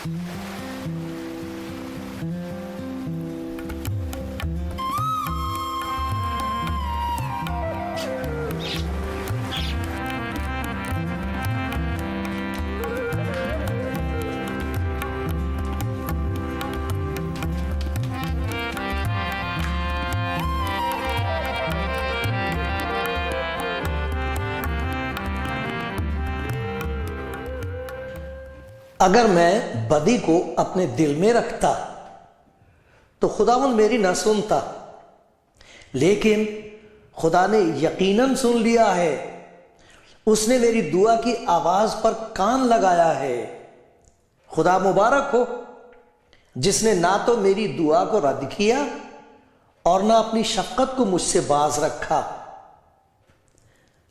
اگر میں بدی کو اپنے دل میں رکھتا تو خداوند میری نہ سنتا، لیکن خدا نے یقیناً سن لیا ہے، اس نے میری دعا کی آواز پر کان لگایا ہے۔ خدا مبارک ہو جس نے نہ تو میری دعا کو رد کیا اور نہ اپنی شفقت کو مجھ سے باز رکھا۔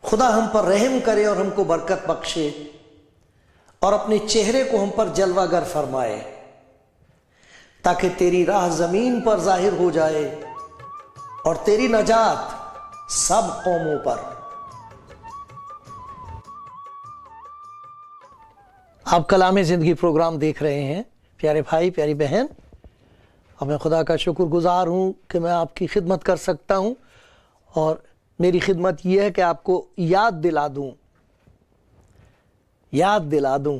خدا ہم پر رحم کرے اور ہم کو برکت بخشے اور اپنے چہرے کو ہم پر جلوہ گر فرمائے، تاکہ تیری راہ زمین پر ظاہر ہو جائے اور تیری نجات سب قوموں پر۔ آپ کلام زندگی پروگرام دیکھ رہے ہیں پیارے بھائی پیاری بہن، اور میں خدا کا شکر گزار ہوں کہ میں آپ کی خدمت کر سکتا ہوں، اور میری خدمت یہ ہے کہ آپ کو یاد دلا دوں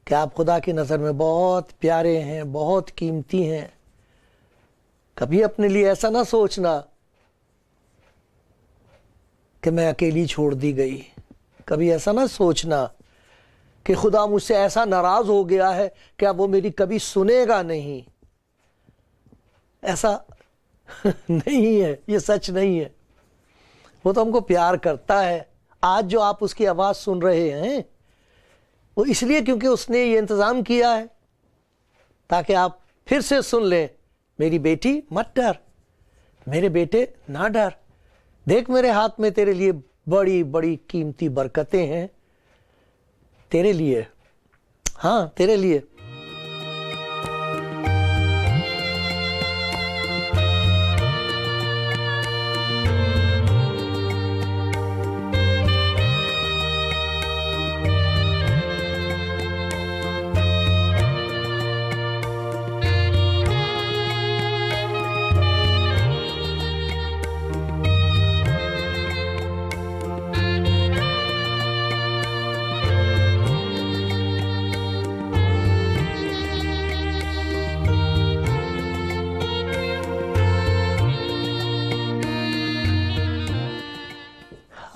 کہ آپ خدا کی نظر میں بہت پیارے ہیں، بہت قیمتی ہیں۔ کبھی اپنے لیے ایسا نہ سوچنا کہ میں اکیلی چھوڑ دی گئی، کبھی ایسا نہ سوچنا کہ خدا مجھ سے ایسا ناراض ہو گیا ہے کہ اب وہ میری کبھی سنے گا نہیں۔ ایسا نہیں ہے، یہ سچ نہیں ہے۔ وہ تو ہم کو پیار کرتا ہے۔ آج جو آپ اس کی آواز سن رہے ہیں وہ اس لیے کیونکہ اس نے یہ انتظام کیا ہے تاکہ آپ پھر سے سن لیں، میری بیٹی مت ڈر، میرے بیٹے نہ ڈر، دیکھ میرے ہاتھ میں تیرے لیے بڑی بڑی قیمتی برکتیں ہیں، تیرے لیے، ہاں تیرے لیے۔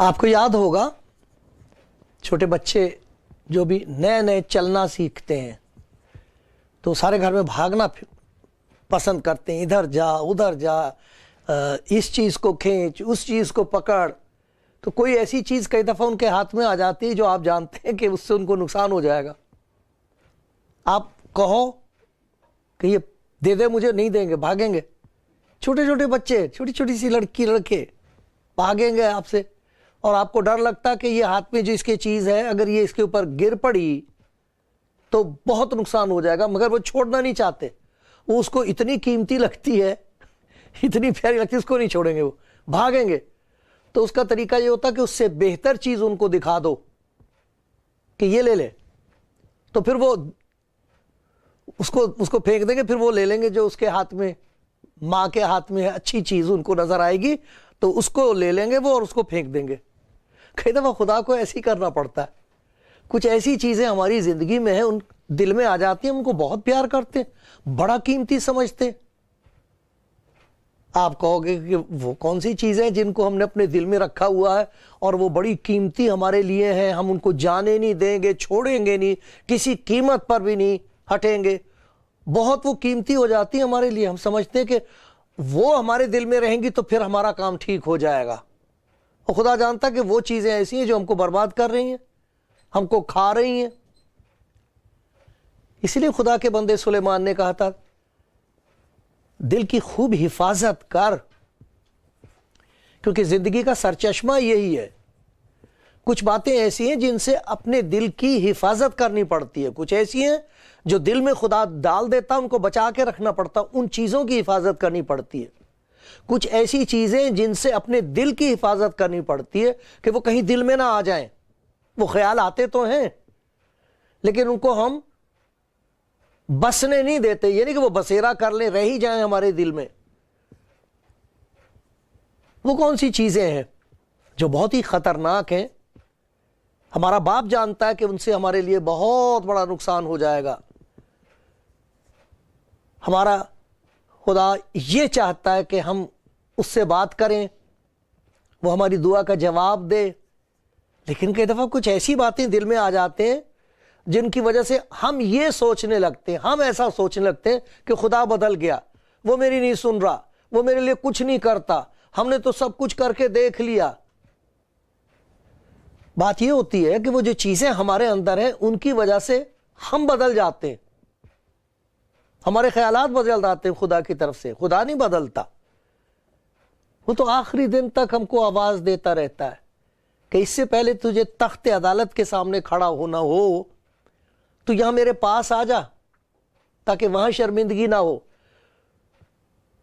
آپ کو یاد ہوگا چھوٹے بچے جو بھی نئے چلنا سیکھتے ہیں تو سارے گھر میں بھاگنا پسند کرتے ہیں، ادھر جا ادھر جا، اس چیز کو کھینچ اس چیز کو پکڑ۔ تو کوئی ایسی چیز کئی دفعہ ان کے ہاتھ میں آ جاتی ہے جو آپ جانتے ہیں کہ اس سے ان کو نقصان ہو جائے گا، آپ کہو کہ یہ دے دے مجھے، نہیں دیں گے، بھاگیں گے۔ چھوٹے چھوٹے بچے، چھوٹی چھوٹی سی لڑکے بھاگیں گے آپ سے، اور آپ کو ڈر لگتا کہ یہ ہاتھ میں جو اس کی چیز ہے اگر یہ اس کے اوپر گر پڑی تو بہت نقصان ہو جائے گا، مگر وہ چھوڑنا نہیں چاہتے، وہ اس کو اتنی قیمتی لگتی ہے، اتنی پیاری لگتی ہے، اس کو نہیں چھوڑیں گے، وہ بھاگیں گے۔ تو اس کا طریقہ یہ ہوتا کہ اس سے بہتر چیز ان کو دکھا دو کہ یہ لے لے، تو پھر وہ اس کو پھینک دیں گے، پھر وہ لے لیں گے جو اس کے ہاتھ میں، ماں کے ہاتھ میں اچھی چیز ان کو نظر آئے گی تو اس کو لے لیں گے وہ اور اس کو پھینک دیں گے۔ کئی دفعہ خدا کو ایسی کرنا پڑتا ہے، کچھ ایسی چیزیں ہماری زندگی میں ہیں، ان دل میں آ جاتی ہیں، ہم ان کو بہت پیار کرتے ہیں، بڑا قیمتی سمجھتے ہیں۔ آپ کہو گے کہ وہ کون سی چیزیں جن کو ہم نے اپنے دل میں رکھا ہوا ہے اور وہ بڑی قیمتی ہمارے لیے ہیں، ہم ان کو جانے نہیں دیں گے، چھوڑیں گے نہیں، کسی قیمت پر بھی نہیں ہٹیں گے، بہت وہ قیمتی ہو جاتی ہیں ہمارے لیے، ہم سمجھتے ہیں کہ وہ ہمارے دل میں رہیں گی تو پھر ہمارا کام ٹھیک ہو جائے گا۔ اور خدا جانتا کہ وہ چیزیں ایسی ہیں جو ہم کو برباد کر رہی ہیں، ہم کو کھا رہی ہیں۔ اسی لیے خدا کے بندے سلیمان نے کہا تھا دل کی خوب حفاظت کر، کیونکہ زندگی کا سرچشمہ یہی ہے۔ کچھ باتیں ایسی ہیں جن سے اپنے دل کی حفاظت کرنی پڑتی ہے، کچھ ایسی ہیں جو دل میں خدا ڈال دیتا ان کو بچا کے رکھنا پڑتا، ان چیزوں کی حفاظت کرنی پڑتی ہے۔ کچھ ایسی چیزیں جن سے اپنے دل کی حفاظت کرنی پڑتی ہے کہ وہ کہیں دل میں نہ آ جائیں۔ وہ خیال آتے تو ہیں لیکن ان کو ہم بسنے نہیں دیتے، یعنی کہ وہ بسیرا کر لیں، رہ ہی جائیں ہمارے دل میں۔ وہ کون سی چیزیں ہیں جو بہت ہی خطرناک ہیں؟ ہمارا باپ جانتا ہے کہ ان سے ہمارے لیے بہت بڑا نقصان ہو جائے گا۔ ہمارا خدا یہ چاہتا ہے کہ ہم اس سے بات کریں، وہ ہماری دعا کا جواب دے، لیکن کئی دفعہ کچھ ایسی باتیں دل میں آ جاتے ہیں جن کی وجہ سے ہم یہ سوچنے لگتے ہیں، ہم ایسا سوچنے لگتے ہیں کہ خدا بدل گیا، وہ میری نہیں سن رہا، وہ میرے لیے کچھ نہیں کرتا، ہم نے تو سب کچھ کر کے دیکھ لیا۔ بات یہ ہوتی ہے کہ وہ جو چیزیں ہمارے اندر ہیں ان کی وجہ سے ہم بدل جاتے ہیں، ہمارے خیالات بدل جاتے ہیں خدا کی طرف سے۔ خدا نہیں بدلتا، وہ تو آخری دن تک ہم کو آواز دیتا رہتا ہے کہ اس سے پہلے تجھے تخت عدالت کے سامنے کھڑا ہونا ہو تو یہاں میرے پاس آ جا تاکہ وہاں شرمندگی نہ ہو۔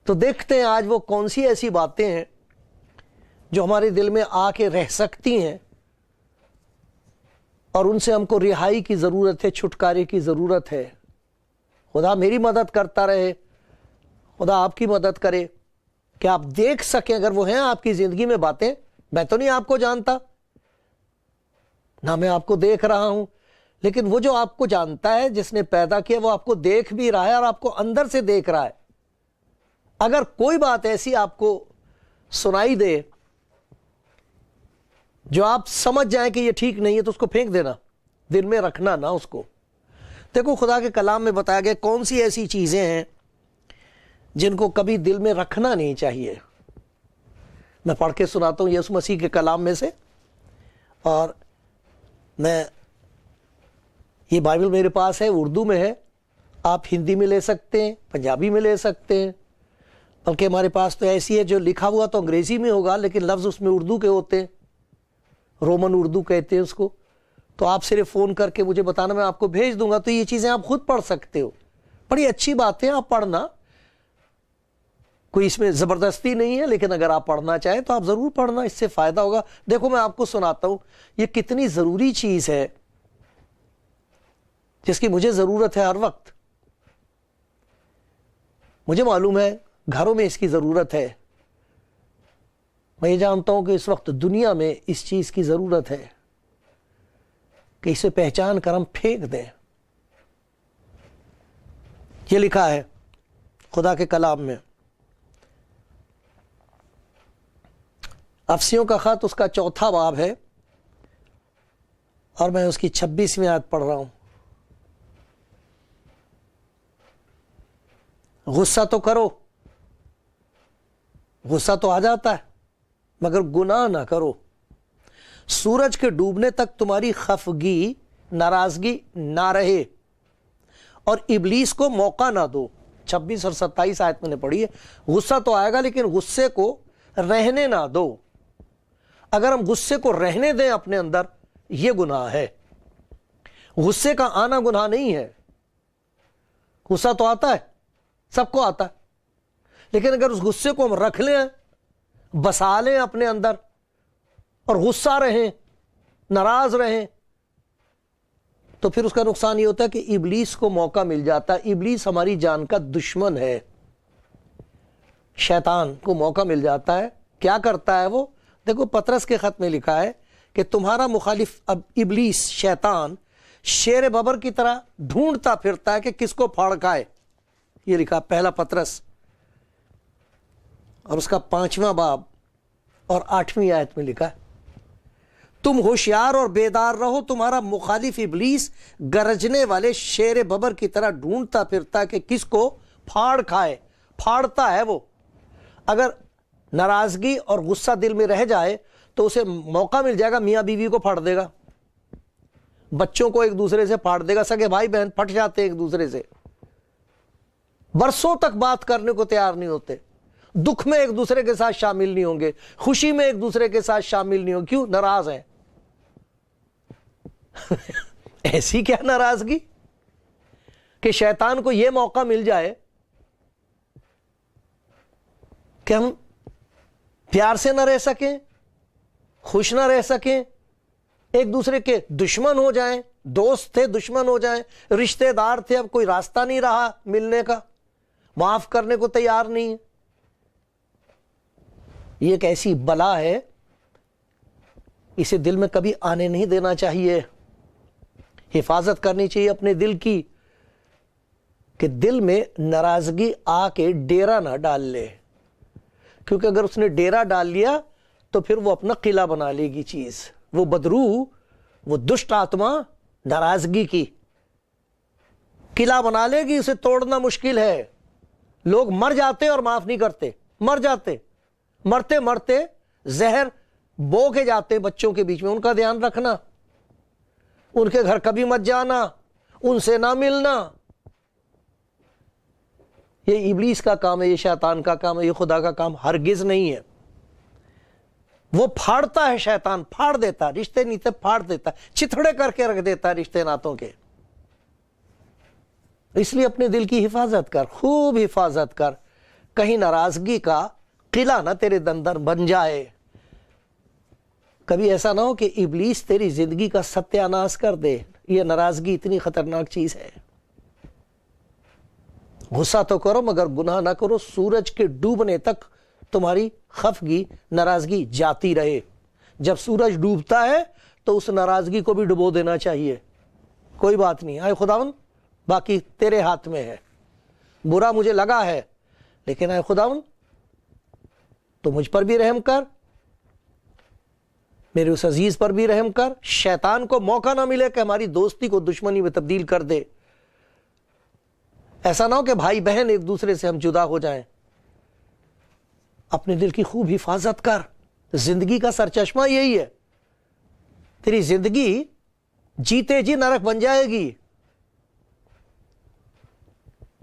تو دیکھتے ہیں آج وہ کون سی ایسی باتیں ہیں جو ہمارے دل میں آ کے رہ سکتی ہیں، اور ان سے ہم کو رہائی کی ضرورت ہے، چھٹکارے کی ضرورت ہے۔ خدا میری مدد کرتا رہے، خدا آپ کی مدد کرے کہ آپ دیکھ سکیں اگر وہ ہیں آپ کی زندگی میں باتیں۔ میں تو نہیں آپ کو جانتا، نہ میں آپ کو دیکھ رہا ہوں، لیکن وہ جو آپ کو جانتا ہے، جس نے پیدا کیا، وہ آپ کو دیکھ بھی رہا ہے اور آپ کو اندر سے دیکھ رہا ہے۔ اگر کوئی بات ایسی آپ کو سنائی دے جو آپ سمجھ جائیں کہ یہ ٹھیک نہیں ہے تو اس کو پھینک دینا، دل میں رکھنا نہ اس کو۔ دیکھو خدا کے کلام میں بتایا گیا کون سی ایسی چیزیں ہیں جن کو کبھی دل میں رکھنا نہیں چاہیے۔ میں پڑھ کے سناتا ہوں یسوع مسیح کے کلام میں سے، اور میں یہ بائبل میرے پاس ہے، اردو میں ہے، آپ ہندی میں لے سکتے ہیں، پنجابی میں لے سکتے ہیں، بلکہ ہمارے پاس تو ایسی ہے جو لکھا ہوا تو انگریزی میں ہوگا لیکن لفظ اس میں اردو کے ہوتے ہیں، رومن اردو کہتے ہیں اس کو۔ تو آپ صرف فون کر کے مجھے بتانا، میں آپ کو بھیج دوں گا، تو یہ چیزیں آپ خود پڑھ سکتے ہو۔ بڑی اچھی بات ہے آپ پڑھنا، کوئی اس میں زبردستی نہیں ہے، لیکن اگر آپ پڑھنا چاہیں تو آپ ضرور پڑھنا، اس سے فائدہ ہوگا۔ دیکھو میں آپ کو سناتا ہوں یہ کتنی ضروری چیز ہے جس کی مجھے ضرورت ہے ہر وقت۔ مجھے معلوم ہے گھروں میں اس کی ضرورت ہے، میں یہ جانتا ہوں کہ اس وقت دنیا میں اس چیز کی ضرورت ہے کہ اسے پہچان کر ہم پھینک دیں۔ یہ لکھا ہے خدا کے کلام میں، افسیوں کا خط اس کا 4 باب ہے، اور میں اس کی 26ویں آیت پڑھ رہا ہوں۔ غصہ تو کرو، غصہ تو آ جاتا ہے، مگر گناہ نہ کرو۔ سورج کے ڈوبنے تک تمہاری خفگی، ناراضگی نہ رہے، اور ابلیس کو موقع نہ دو۔ 26 اور 27 آیت میں نے پڑھی ہے۔ غصہ تو آئے گا لیکن غصے کو رہنے نہ دو۔ اگر ہم غصے کو رہنے دیں اپنے اندر، یہ گناہ ہے۔ غصے کا آنا گناہ نہیں ہے، غصہ تو آتا ہے، سب کو آتا ہے، لیکن اگر اس غصے کو ہم رکھ لیں، بسا لیں اپنے اندر، اور غصہ رہیں، ناراض رہیں، تو پھر اس کا نقصان یہ ہوتا ہے کہ ابلیس کو موقع مل جاتا ہے۔ ابلیس ہماری جان کا دشمن ہے، شیطان کو موقع مل جاتا ہے۔ کیا کرتا ہے وہ؟ دیکھو پطرس کے خط میں لکھا ہے کہ تمہارا مخالف اب ابلیس، شیطان، شیر ببر کی طرح ڈھونڈتا پھرتا ہے کہ کس کو پھاڑ کھائے۔ یہ لکھا پہلا پطرس اور اس کا 5واں باب اور 8ویں آیت میں لکھا ہے، تم ہوشیار اور بیدار رہو، تمہارا مخالف ابلیس گرجنے والے شیر ببر کی طرح ڈھونڈتا پھرتا ہے کہ کس کو پھاڑ کھائے۔ پھاڑتا ہے وہ۔ اگر ناراضگی اور غصہ دل میں رہ جائے تو اسے موقع مل جائے گا، میاں بیوی کو پھاڑ دے گا، بچوں کو ایک دوسرے سے پھاڑ دے گا، سگے بھائی بہن پھٹ جاتے ہیں ایک دوسرے سے، برسوں تک بات کرنے کو تیار نہیں ہوتے، دکھ میں ایک دوسرے کے ساتھ شامل نہیں ہوں گے، خوشی میں ایک دوسرے کے ساتھ شامل نہیں ہوں گے۔ کیوں؟ ناراض ہیں۔ ایسی کیا ناراضگی کہ شیطان کو یہ موقع مل جائے کہ ہم پیار سے نہ رہ سکیں، خوش نہ رہ سکیں، ایک دوسرے کے دشمن ہو جائیں، دوست تھے دشمن ہو جائیں، رشتہ دار تھے اب کوئی راستہ نہیں رہا ملنے کا، معاف کرنے کو تیار نہیں ہے۔ یہ ایک ایسی بلا ہے، اسے دل میں کبھی آنے نہیں دینا چاہیے۔ حفاظت کرنی چاہیے اپنے دل کی کہ دل میں ناراضگی آ کے ڈیرا نہ ڈال لے، کیونکہ اگر اس نے ڈیرا ڈال لیا تو پھر وہ اپنا قلعہ بنا لے گی چیز، وہ بدروح، وہ دشت آتما ناراضگی کی قلعہ بنا لے گی، اسے توڑنا مشکل ہے۔ لوگ مر جاتے اور معاف نہیں کرتے، مر جاتے، مرتے مرتے زہر بو کے جاتے بچوں کے بیچ میں۔ ان کا دھیان رکھنا، ان کے گھر کبھی مت جانا، ان سے نہ ملنا۔ یہ ابلیس کا کام ہے، یہ شیطان کا کام ہے، یہ خدا کا کام ہرگز نہیں ہے۔ وہ پھاڑتا ہے، شیطان پھاڑ دیتا ہے، رشتے نیتے پھاڑ دیتا ہے، چتھڑے کر کے رکھ دیتا ہے رشتے ناتوں کے۔ اس لیے اپنے دل کی حفاظت کر، خوب حفاظت کر، کہیں ناراضگی کا قلعہ نہ تیرے اندر بن جائے۔ کبھی ایسا نہ ہو کہ ابلیس تیری زندگی کا ستیہ ناش کر دے۔ یہ ناراضگی اتنی خطرناک چیز ہے۔ غصہ تو کرو مگر گناہ نہ کرو، سورج کے ڈوبنے تک تمہاری خفگی ناراضگی جاتی رہے۔ جب سورج ڈوبتا ہے تو اس ناراضگی کو بھی ڈبو دینا چاہیے، کوئی بات نہیں، اے خداوند باقی تیرے ہاتھ میں ہے، برا مجھے لگا ہے لیکن اے خداوند تو مجھ پر بھی رحم کر، میرے اس عزیز پر بھی رحم کر۔ شیطان کو موقع نہ ملے کہ ہماری دوستی کو دشمنی میں تبدیل کر دے۔ ایسا نہ ہو کہ بھائی بہن ایک دوسرے سے ہم جدا ہو جائیں۔ اپنے دل کی خوب حفاظت کر، زندگی کا سرچشمہ یہی ہے۔ تیری زندگی جیتے جی نرک بن جائے گی۔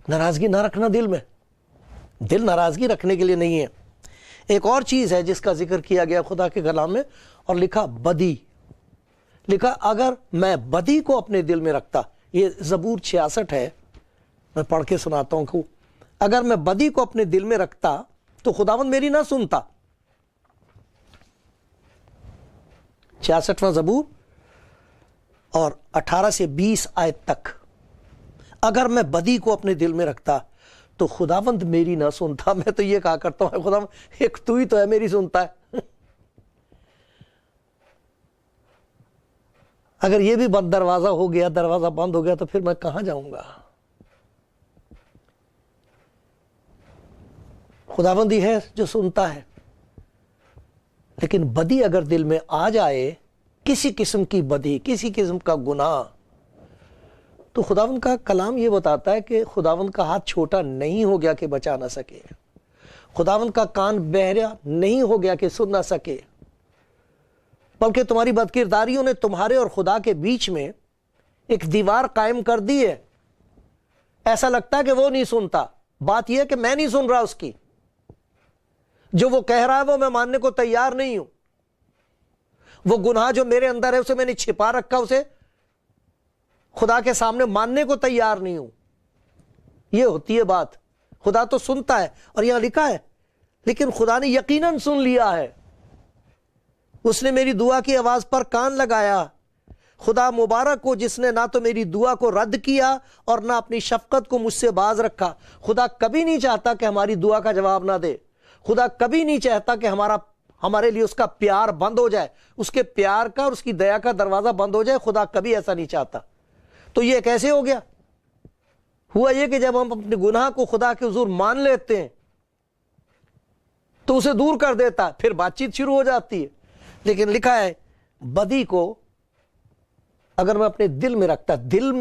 ناراضگی نہ رکھنا دل میں، دل ناراضگی رکھنے کے لیے نہیں ہے۔ ایک اور چیز ہے جس کا ذکر کیا گیا خدا کے کلام میں، اور لکھا بدی، لکھا اگر میں بدی کو اپنے دل میں رکھتا، یہ زبور 66 ہے، میں پڑھ کے سناتا ہوں کہ اگر میں بدی کو اپنے دل میں رکھتا تو خداوند میری نہ سنتا۔ 66واں زبور اور 18 سے 20 آیت تک، اگر میں بدی کو اپنے دل میں رکھتا تو خداوند میری نہ سنتا۔ میں تو یہ کہا کرتا ہوں خداوند ایک تو ہی تو ہے میری سنتا ہے، اگر یہ بھی بند دروازہ ہو گیا، دروازہ بند ہو گیا تو پھر میں کہاں جاؤں گا؟ خداوند ہی ہے جو سنتا ہے، لیکن بدی اگر دل میں آ جائے، کسی قسم کی بدی، کسی قسم کا گناہ، تو خداوند کا کلام یہ بتاتا ہے کہ خداوند کا ہاتھ چھوٹا نہیں ہو گیا کہ بچا نہ سکے، خداوند کا کان بہرا نہیں ہو گیا کہ سن نہ سکے، بلکہ تمہاری بدکرداریوں نے تمہارے اور خدا کے بیچ میں ایک دیوار قائم کر دی ہے۔ ایسا لگتا ہے کہ وہ نہیں سنتا، بات یہ ہے کہ میں نہیں سن رہا اس کی، جو وہ کہہ رہا ہے وہ میں ماننے کو تیار نہیں ہوں، وہ گناہ جو میرے اندر ہے اسے میں نے چھپا رکھا، اسے خدا کے سامنے ماننے کو تیار نہیں ہوں۔ یہ ہوتی ہے بات۔ خدا تو سنتا ہے، اور یہاں لکھا ہے لیکن خدا نے یقیناً سن لیا ہے، اس نے میری دعا کی آواز پر کان لگایا۔ خدا مبارک کو جس نے نہ تو میری دعا کو رد کیا اور نہ اپنی شفقت کو مجھ سے باز رکھا۔ خدا کبھی نہیں چاہتا کہ ہماری دعا کا جواب نہ دے، خدا کبھی نہیں چاہتا کہ ہمارے لیے اس کا پیار بند ہو جائے، اس کے پیار کا اور اس کی دیا کا دروازہ بند ہو جائے۔ خدا کبھی ایسا نہیں چاہتا۔ تو یہ کیسے ہو گیا؟ ہوا یہ کہ جب ہم اپنے گناہ کو خدا کے حضور مان لیتے ہیں تو اسے دور کر دیتا ہے، پھر بات چیت شروع ہو جاتی ہے۔ لیکن لکھا ہے بدی کو اگر میں اپنے دل میں رکھتا، دل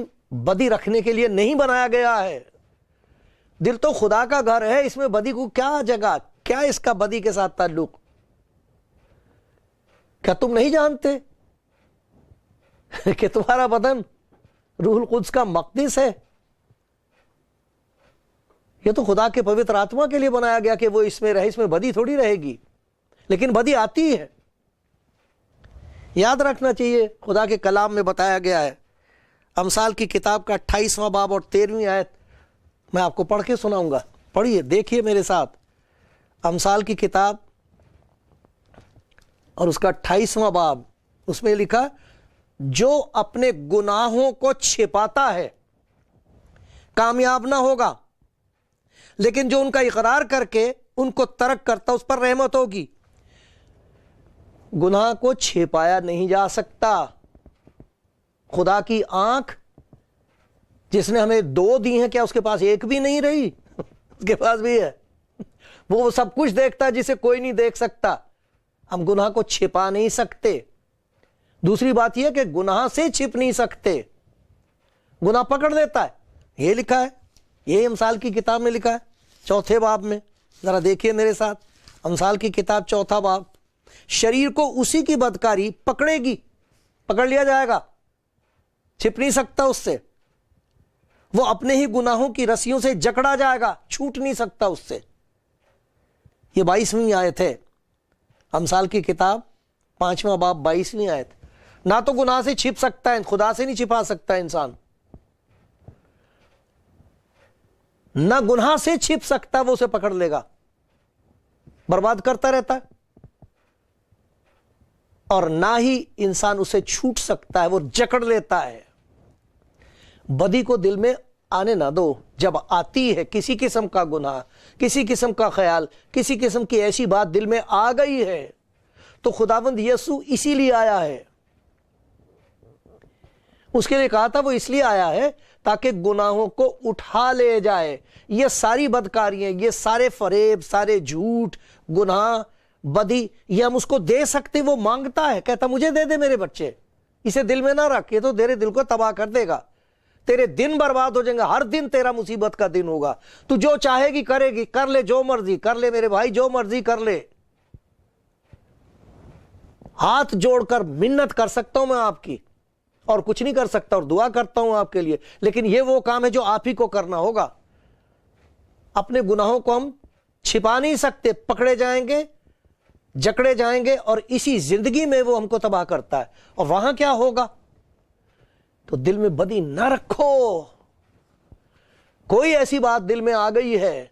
بدی رکھنے کے لیے نہیں بنایا گیا ہے، دل تو خدا کا گھر ہے، اس میں بدی کو کیا جگہ، کیا اس کا بدی کے ساتھ تعلق؟ کیا تم نہیں جانتے کہ تمہارا بدن روح القدس کا مقدس ہے؟ یہ تو خدا کے پوتر آتما کے لیے بنایا گیا کہ وہ اس میں رہے، اس میں بدی تھوڑی رہے گی، لیکن بدی آتی ہے۔ یاد رکھنا چاہیے، خدا کے کلام میں بتایا گیا ہے، امثال کی کتاب کا 28واں باب اور 13ویں آیت میں آپ کو پڑھ کے سناؤں گا، پڑھیے، دیکھیے میرے ساتھ۔ امثال کی کتاب اور اس کا 28واں باب، اس میں لکھا جو اپنے گناہوں کو چھپاتا ہے کامیاب نہ ہوگا، لیکن جو ان کا اقرار کر کے ان کو ترک کرتا اس پر رحمت ہوگی۔ گناہ کو چھپایا نہیں جا سکتا۔ خدا کی آنکھ جس نے ہمیں 2 دی ہیں، کیا اس کے پاس ایک بھی نہیں رہی؟ اس کے پاس بھی ہے۔ وہ سب کچھ دیکھتا ہے جسے کوئی نہیں دیکھ سکتا۔ ہم گناہ کو چھپا نہیں سکتے۔ دوسری بات یہ کہ گناہ سے چھپ نہیں سکتے، گناہ پکڑ لیتا ہے۔ یہ لکھا ہے، یہ امثال کی کتاب میں لکھا ہے 4 باب میں، ذرا دیکھیے میرے ساتھ، امثال کی کتاب 4 باب۔ شریر کو اسی کی بدکاری پکڑے گی، پکڑ لیا جائے گا، چھپ نہیں سکتا اس سے۔ وہ اپنے ہی گناہوں کی رسیوں سے جکڑا جائے گا، چھوٹ نہیں سکتا اس سے۔ یہ 22ویں آیت ہے امثال کی کتاب 5واں باب 22ویں آیت۔ نہ تو گناہ سے چھپ سکتا ہے، خدا سے نہیں چھپا سکتا انسان، نہ گناہ سے چھپ سکتا، وہ اسے پکڑ لے گا، برباد کرتا رہتا ہے، اور نہ ہی انسان اسے چھوٹ سکتا ہے، وہ جکڑ لیتا ہے۔ بدی کو دل میں آنے نہ دو۔ جب آتی ہے کسی قسم کا گناہ، کسی قسم کا خیال، کسی قسم کی ایسی بات دل میں آ گئی ہے، تو خداوند یسوع اسی لیے آیا ہے۔ اس کے لیے کہا تھا وہ اس لیے آیا ہے تاکہ گناہوں کو اٹھا لے جائے۔ یہ ساری بدکاریاں، یہ سارے فریب، سارے جھوٹ، گناہ، بدی، یہ ہم اس کو دے سکتے، وہ مانگتا ہے، کہتا مجھے دے دے میرے بچے، اسے دل میں نہ رکھ، یہ تو تیرے دل کو تباہ کر دے گا، تیرے دن برباد ہو جائیں گے، ہر دن تیرا مصیبت کا دن ہوگا، تو جو چاہے گی کرے گی، کر لے جو مرضی کر لے میرے بھائی، جو مرضی کر لے۔ ہاتھ جوڑ کر منت کر سکتا ہوں میں آپ کی، اور کچھ نہیں کر سکتا، اور دعا کرتا ہوں آپ کے لیے، لیکن یہ وہ کام ہے جو آپ ہی کو کرنا ہوگا۔ اپنے گناہوں کو ہم چھپا نہیں سکتے، پکڑے جائیں گے، جکڑے جائیں گے، اور اسی زندگی میں وہ ہم کو تباہ کرتا ہے۔ اور وہاں کیا ہوگا؟ تو دل میں بدی نہ رکھو۔ کوئی ایسی بات دل میں آ گئی ہے،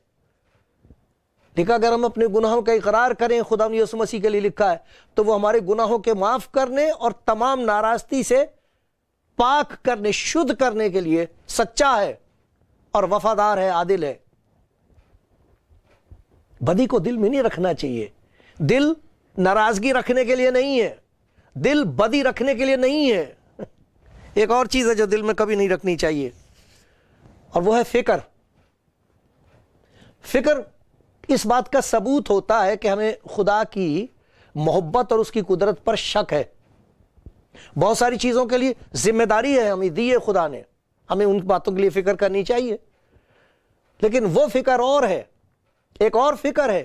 لکھا اگر ہم اپنے گناہوں کا اقرار کریں، خدا نے یسوع مسیح کے لیے لکھا ہے، تو وہ ہمارے گناہوں کے معاف کرنے اور تمام ناراستی سے پاک کرنے، شدھ کرنے کے لیے سچا ہے اور وفادار ہے، عادل ہے۔ بدی کو دل میں نہیں رکھنا چاہیے۔ دل ناراضگی رکھنے کے لیے نہیں ہے، دل بدی رکھنے کے لیے نہیں ہے۔ ایک اور چیز ہے جو دل میں کبھی نہیں رکھنی چاہیے، اور وہ ہے فکر۔ فکر اس بات کا ثبوت ہوتا ہے کہ ہمیں خدا کی محبت اور اس کی قدرت پر شک ہے۔ بہت ساری چیزوں کے لیے ذمہ داری ہے ہمیں دی ہے خدا نے، ہمیں ان باتوں کے لیے فکر کرنی چاہیے، لیکن وہ فکر اور ہے، ایک اور فکر ہے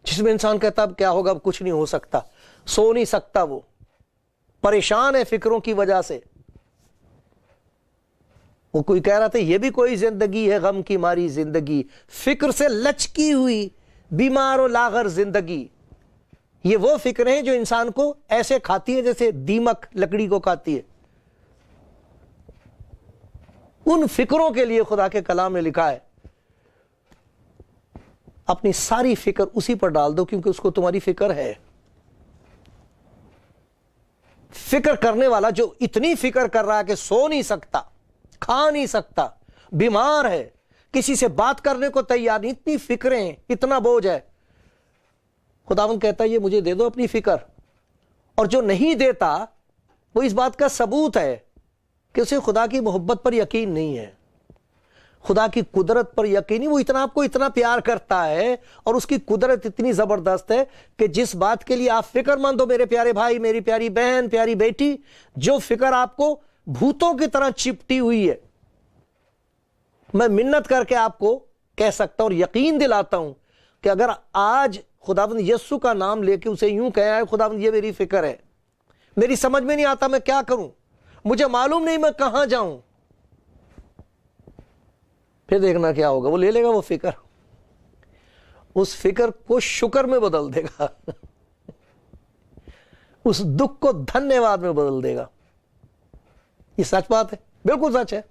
جس میں انسان کہتا اب کیا ہوگا، اب کچھ نہیں ہو سکتا، سو نہیں سکتا، وہ پریشان ہے فکروں کی وجہ سے۔ وہ کوئی کہہ رہا تھا یہ بھی کوئی زندگی ہے، غم کی ماری زندگی، فکر سے لچکی ہوئی بیمار و لاغر زندگی۔ یہ وہ فکر ہیں جو انسان کو ایسے کھاتی ہے جیسے دیمک لکڑی کو کھاتی ہے۔ ان فکروں کے لیے خدا کے کلام میں لکھا ہے اپنی ساری فکر اسی پر ڈال دو، کیونکہ اس کو تمہاری فکر ہے۔ فکر کرنے والا جو اتنی فکر کر رہا ہے کہ سو نہیں سکتا، کھا نہیں سکتا، بیمار ہے، کسی سے بات کرنے کو تیار نہیں، اتنی فکریں، اتنا بوجھ ہے، خداوند کہتا ہے یہ مجھے دے دو اپنی فکر۔ اور جو نہیں دیتا وہ اس بات کا ثبوت ہے کہ اسے خدا کی محبت پر یقین نہیں ہے، خدا کی قدرت پر یقین نہیں۔ وہ اتنا آپ کو اتنا پیار کرتا ہے، اور اس کی قدرت اتنی زبردست ہے کہ جس بات کے لیے آپ فکر مند ہو میرے پیارے بھائی، میری پیاری بہن، پیاری بیٹی، جو فکر آپ کو بھوتوں کی طرح چپٹی ہوئی ہے، میں منت کر کے آپ کو کہہ سکتا ہوں اور یقین دلاتا ہوں کہ اگر آج خداوند یسوع کا نام لے کے اسے یوں کہا ہے خداوند یہ میری فکر ہے، میری سمجھ میں نہیں آتا میں کیا کروں، مجھے معلوم نہیں میں کہاں جاؤں، پھر دیکھنا کیا ہوگا، وہ لے لے گا وہ فکر، اس فکر کو شکر میں بدل دے گا، اس دکھ کو دھنیہ واد میں بدل دے گا۔ یہ سچ بات ہے، بالکل سچ ہے۔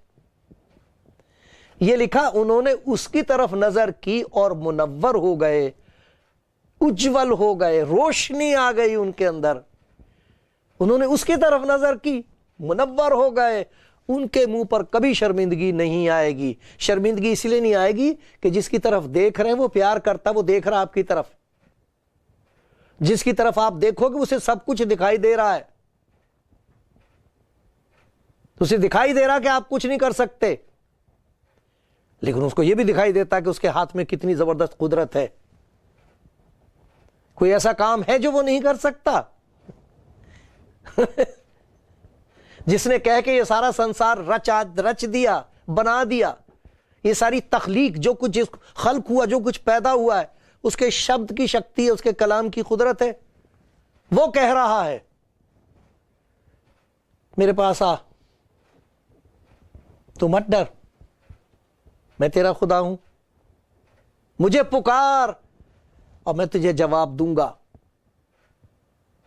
یہ لکھا انہوں نے اس کی طرف نظر کی اور منور ہو گئے، اجول ہو گئے، روشنی آ گئی ان کے اندر۔ انہوں نے اس کی طرف نظر کی، منور ہو گئے، ان کے منہ پر کبھی شرمندگی نہیں آئے گی۔ شرمندگی اس لیے نہیں آئے گی کہ جس کی طرف دیکھ رہے ہیں وہ پیار کرتا، وہ دیکھ رہا آپ کی طرف، جس کی طرف آپ دیکھو گے اسے سب کچھ دکھائی دے رہا ہے، اسے دکھائی دے رہا کہ آپ کچھ نہیں کر سکتے، لیکن اس کو یہ بھی دکھائی دیتا کہ اس کے ہاتھ میں کتنی زبردست قدرت ہے، کوئی ایسا کام ہے جو وہ نہیں کر سکتا۔ جس نے کہہ کے یہ سارا سنسار رچ دیا، بنا دیا، یہ ساری تخلیق، جو کچھ خلق ہوا، جو کچھ پیدا ہوا ہے، اس کے شبد کی شکتی ہے، اس کے کلام کی قدرت ہے، وہ کہہ رہا ہے میرے پاس آ، تو مت ڈر، میں تیرا خدا ہوں، مجھے پکار اور میں تجھے جواب دوں گا۔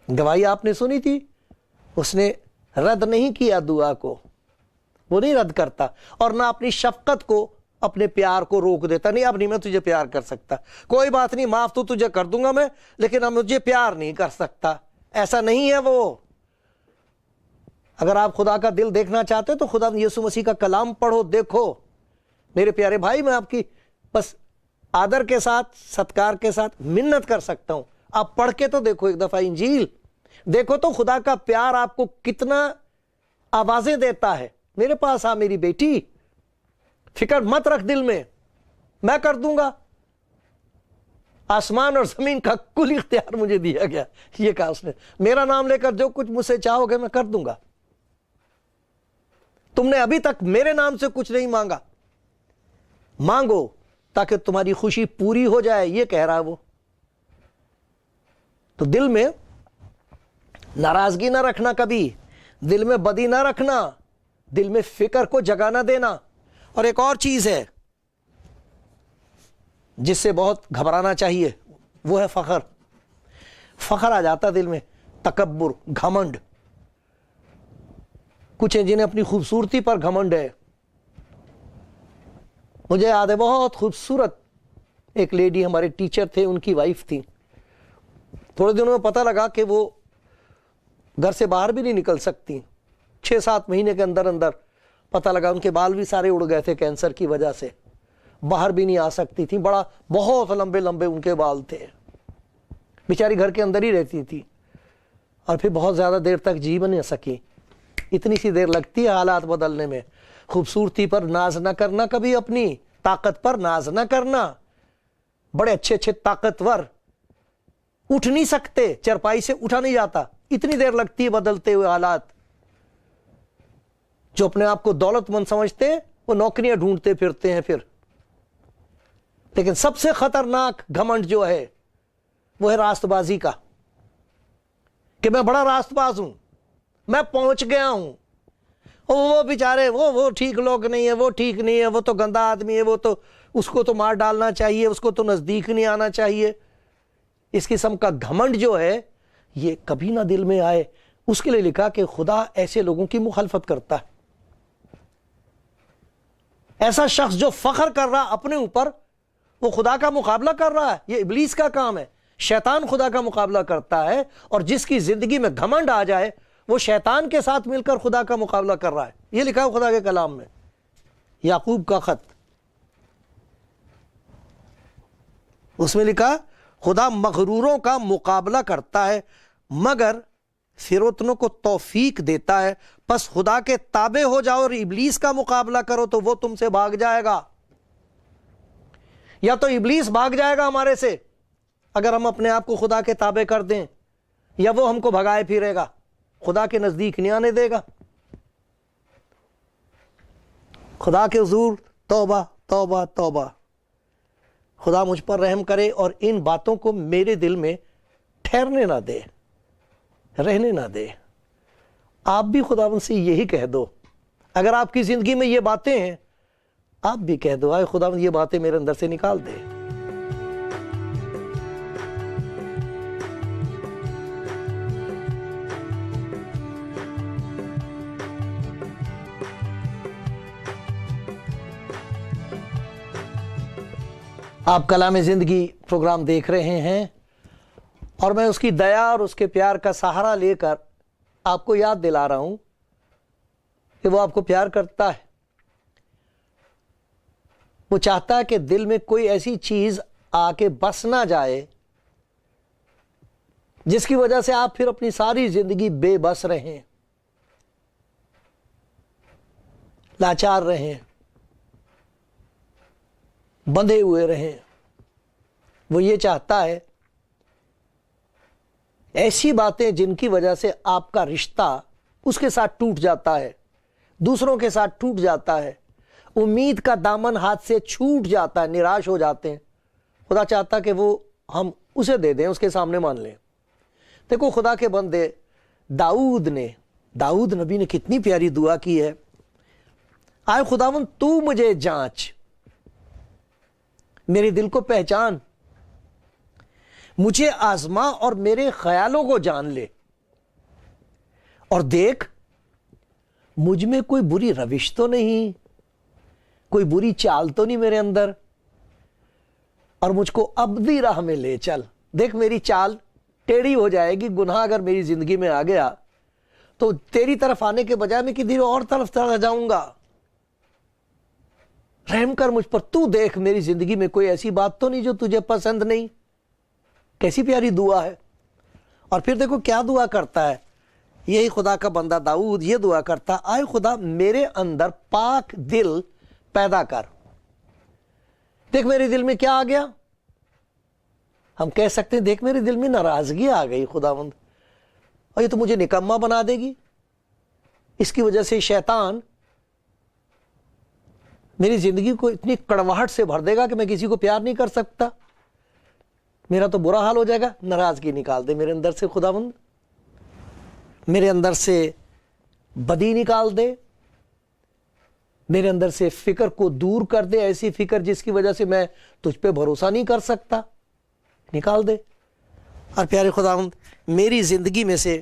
گواہی آپ نے سنی تھی، اس نے رد نہیں کیا دعا کو، وہ نہیں رد کرتا، اور نہ اپنی شفقت کو، اپنے پیار کو روک دیتا، نہیں اب نہیں میں تجھے پیار کر سکتا، کوئی بات نہیں، معاف تو تجھے کر دوں گا میں، لیکن اب مجھے پیار نہیں کر سکتا، ایسا نہیں ہے وہ۔ اگر آپ خدا کا دل دیکھنا چاہتے تو خدا یسوع مسیح کا کلام پڑھو، دیکھو۔ میرے پیارے بھائی، میں آپ کی بس آدر کے ساتھ، ستکار کے ساتھ منت کر سکتا ہوں، آپ پڑھ کے تو دیکھو ایک دفعہ انجیل، دیکھو تو خدا کا پیار آپ کو کتنا آوازیں دیتا ہے۔ میرے پاس آ میری بیٹی، فکر مت رکھ دل میں کر دوں گا، آسمان اور زمین کا کل اختیار مجھے دیا گیا، یہ کہا اس نے، میرا نام لے کر جو کچھ مجھ سے چاہو گے میں کر دوں گا۔ تم نے ابھی تک میرے نام سے کچھ نہیں مانگا، مانگو تاکہ تمہاری خوشی پوری ہو جائے، یہ کہہ رہا ہے وہ۔ تو دل میں ناراضگی نہ رکھنا، کبھی دل میں بدی نہ رکھنا، دل میں فکر کو جگہ نہ دینا۔ اور ایک اور چیز ہے جس سے بہت گھبرانا چاہیے، وہ ہے فخر۔ فخر آ جاتا دل میں، تکبر، گھمنڈ۔ کچھ ہیں جنہیں اپنی خوبصورتی پر گھمنڈ ہے۔ مجھے یاد ہے بہت خوبصورت ایک لیڈی ہمارے ٹیچر تھے، ان کی وائف تھی، تھوڑے دنوں میں پتہ لگا کہ وہ گھر سے باہر بھی نہیں نکل سکتی، 6-7 مہینے کے اندر پتہ لگا ان کے بال بھی سارے اڑ گئے تھے کینسر کی وجہ سے، باہر بھی نہیں آ سکتی تھی، بہت لمبے ان کے بال تھے، بیچاری گھر کے اندر ہی رہتی تھی، اور پھر بہت زیادہ دیر تک جی نہیں سکی۔ اتنی سی دیر لگتی ہے حالات بدلنے میں۔ خوبصورتی پر ناز نہ کرنا، کبھی اپنی طاقت پر ناز نہ کرنا۔ بڑے اچھے طاقتور اٹھ نہیں سکتے، چرپائی سے اٹھا نہیں جاتا، اتنی دیر لگتی ہے بدلتے ہوئے حالات۔ جو اپنے آپ کو دولت مند سمجھتے ہیں وہ نوکریاں ڈھونڈتے پھرتے ہیں پھر۔ لیکن سب سے خطرناک گھمنڈ جو ہے وہ ہے راست بازی کا، کہ میں بڑا راست باز ہوں، میں پہنچ گیا ہوں، وہ بیچارے وہ ٹھیک لوگ نہیں ہیں، وہ ٹھیک نہیں ہے، وہ تو گندا آدمی ہے، وہ تو اس کو تو مار ڈالنا چاہیے، اس کو تو نزدیک نہیں آنا چاہیے۔ اس قسم کا گھمنڈ جو ہے یہ کبھی نہ دل میں آئے۔ اس کے لیے لکھا کہ خدا ایسے لوگوں کی مخالفت کرتا ہے۔ ایسا شخص جو فخر کر رہا اپنے اوپر، وہ خدا کا مقابلہ کر رہا ہے، یہ ابلیس کا کام ہے۔ شیطان خدا کا مقابلہ کرتا ہے، اور جس کی زندگی میں گھمنڈ آ جائے وہ شیطان کے ساتھ مل کر خدا کا مقابلہ کر رہا ہے۔ یہ لکھا ہے خدا کے کلام میں، یعقوب کا خط، اس میں لکھا خدا مغروروں کا مقابلہ کرتا ہے مگر فروتنوں کو توفیق دیتا ہے، پس خدا کے تابع ہو جاؤ اور ابلیس کا مقابلہ کرو تو وہ تم سے بھاگ جائے گا۔ یا تو ابلیس بھاگ جائے گا ہمارے سے اگر ہم اپنے آپ کو خدا کے تابع کر دیں، یا وہ ہم کو بھگائے پھرے گا، خدا کے نزدیک نہیں آنے دے گا۔ خدا کے حضور توبہ توبہ توبہ، خدا مجھ پر رحم کرے اور ان باتوں کو میرے دل میں ٹھہرنے نہ دے، رہنے نہ دے۔ آپ بھی خداوند سے یہی کہہ دو، اگر آپ کی زندگی میں یہ باتیں ہیں آپ بھی کہہ دو، آئے خداوند یہ باتیں میرے اندر سے نکال دے۔ آپ کلام زندگی پروگرام دیکھ رہے ہیں، اور میں اس کی دیا اور اس کے پیار کا سہارا لے کر آپ کو یاد دلا رہا ہوں کہ وہ آپ کو پیار کرتا ہے. وہ چاہتا ہے کہ دل میں کوئی ایسی چیز آ کے بس نہ جائے جس کی وجہ سے آپ پھر اپنی ساری زندگی بے بس رہیں, لاچار رہیں, بندھے ہوئے رہیں. وہ یہ چاہتا ہے ایسی باتیں جن کی وجہ سے آپ کا رشتہ اس کے ساتھ ٹوٹ جاتا ہے, دوسروں کے ساتھ ٹوٹ جاتا ہے, امید کا دامن ہاتھ سے چھوٹ جاتا ہے, نراش ہو جاتے ہیں. خدا چاہتا کہ وہ ہم اسے دے دیں, اس کے سامنے مان لیں. دیکھو خدا کے بندے داؤد نبی نے کتنی پیاری دعا کی ہے. آئے خداوند تو مجھے جانچ, میرے دل کو پہچان, مجھے آزما اور میرے خیالوں کو جان لے, اور دیکھ مجھ میں کوئی بری روش تو نہیں, کوئی بری چال تو نہیں میرے اندر, اور مجھ کو ابدی راہ میں لے چل. دیکھ میری چال ٹیڑھی ہو جائے گی, گناہ اگر میری زندگی میں آ گیا تو تیری طرف آنے کے بجائے میں کدھر اور طرف چلا جاؤں گا. رحم کر مجھ پر, تو دیکھ میری زندگی میں کوئی ایسی بات تو نہیں جو تجھے پسند نہیں. کیسی پیاری دعا ہے. اور پھر دیکھو کیا دعا کرتا ہے یہی خدا کا بندہ داؤد, یہ دعا کرتا, آئے خدا میرے اندر پاک دل پیدا کر. دیکھ میرے دل میں کیا آ گیا, ہم کہہ سکتے ہیں دیکھ میرے دل میں ناراضگی آ گئی خداوند, اور یہ تو مجھے نکما بنا دے گی. اس کی وجہ سے شیطان میری زندگی کو اتنی کڑواہٹ سے بھر دے گا کہ میں کسی کو پیار نہیں کر سکتا, میرا تو برا حال ہو جائے گا. ناراضگی نکال دے میرے اندر سے خداوند, میرے اندر سے بدی نکال دے, میرے اندر سے فکر کو دور کر دے, ایسی فکر جس کی وجہ سے میں تجھ پہ بھروسہ نہیں کر سکتا, نکال دے. اور پیارے خداوند میری زندگی میں سے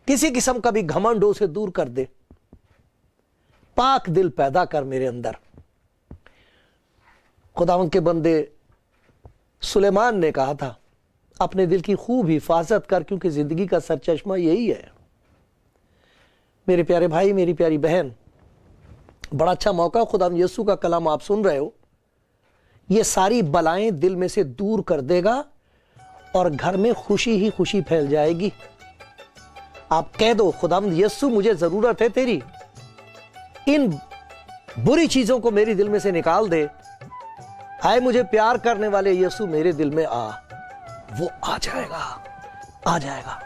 کسی قسم کا بھی گھمنڈ سے دور کر دے, پاک دل پیدا کر میرے اندر. خداوند کے بندے سلیمان نے کہا تھا اپنے دل کی خوب حفاظت کر, کیونکہ زندگی کا سرچشمہ یہی ہے. میرے پیارے بھائی, میری پیاری بہن, بڑا اچھا موقع, خداوند یسوع کا کلام آپ سن رہے ہو, یہ ساری بلائیں دل میں سے دور کر دے گا اور گھر میں خوشی ہی خوشی پھیل جائے گی. آپ کہہ دو خداوند یسوع مجھے ضرورت ہے تیری, ان بری چیزوں کو میری دل میں سے نکال دے. ہائے مجھے پیار کرنے والے یسوع میرے دل میں آ, وہ آ جائے گا, آ جائے گا.